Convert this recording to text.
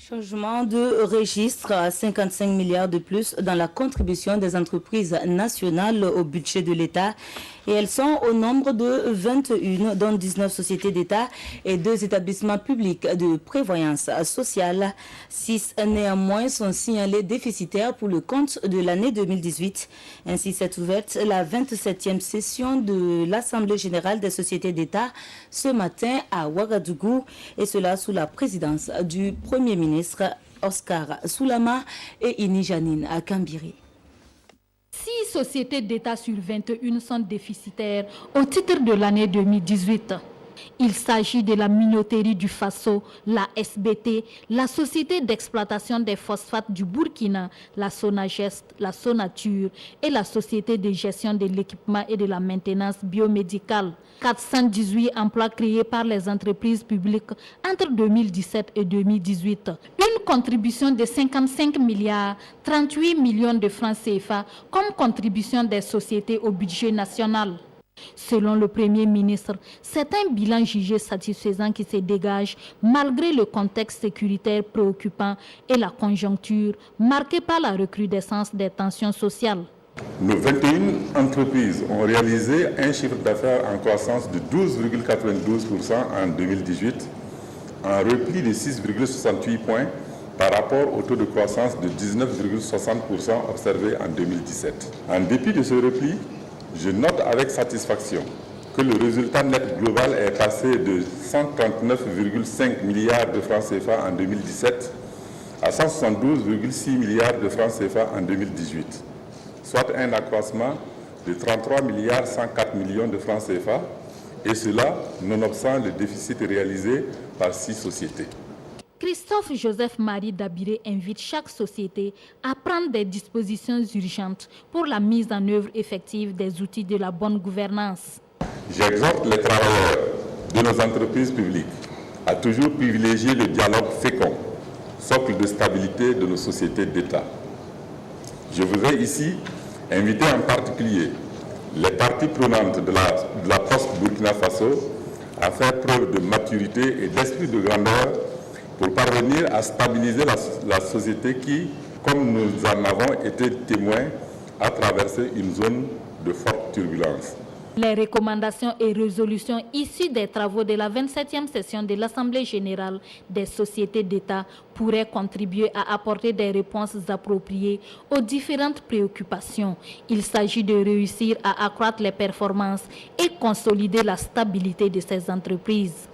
Changement de registre à 55 milliards de plus dans la contribution des entreprises nationales au budget de l'État. Et elles sont au nombre de 21, dont 19 sociétés d'État et 2 établissements publics de prévoyance sociale. 6 néanmoins sont signalés déficitaires pour le compte de l'année 2018. Ainsi s'est ouverte la 27e session de l'Assemblée générale des sociétés d'État ce matin à Ouagadougou, et cela sous la présidence du Premier ministre Oscar Soulama et Ini Janine à Kambiri. 6 sociétés d'État sur 21 sont déficitaires au titre de l'année 2018. Il s'agit de la minoterie du Faso, la SBT, la Société d'exploitation des phosphates du Burkina, la Sonagest, la Sonature et la Société de gestion de l'équipement et de la maintenance biomédicale. 418 emplois créés par les entreprises publiques entre 2017 et 2018. Une contribution de 55 milliards, 38 millions de francs CFA comme contribution des sociétés au budget national. Selon le Premier ministre, c'est un bilan jugé satisfaisant qui se dégage malgré le contexte sécuritaire préoccupant et la conjoncture marquée par la recrudescence des tensions sociales. Nos 21 entreprises ont réalisé un chiffre d'affaires en croissance de 12,92% en 2018, en repli de 6,68 points par rapport au taux de croissance de 19,60% observé en 2017. En dépit de ce repli, je note avec satisfaction que le résultat net global est passé de 139,5 milliards de francs CFA en 2017 à 172,6 milliards de francs CFA en 2018, soit un accroissement de 33 milliards 104 millions de francs CFA, et cela nonobstant le déficit réalisé par 6 sociétés. Christophe Joseph-Marie Dabiré invite chaque société à prendre des dispositions urgentes pour la mise en œuvre effective des outils de la bonne gouvernance. J'exhorte les travailleurs de nos entreprises publiques à toujours privilégier le dialogue fécond, socle de stabilité de nos sociétés d'État. Je voudrais ici inviter en particulier les parties prenantes de la poste Burkina Faso à faire preuve de maturité et d'esprit de grandeur pour parvenir à stabiliser la société qui, comme nous en avons été témoins, a traversé une zone de forte turbulence. Les recommandations et résolutions issues des travaux de la 27e session de l'Assemblée générale des sociétés d'État pourraient contribuer à apporter des réponses appropriées aux différentes préoccupations. Il s'agit de réussir à accroître les performances et consolider la stabilité de ces entreprises.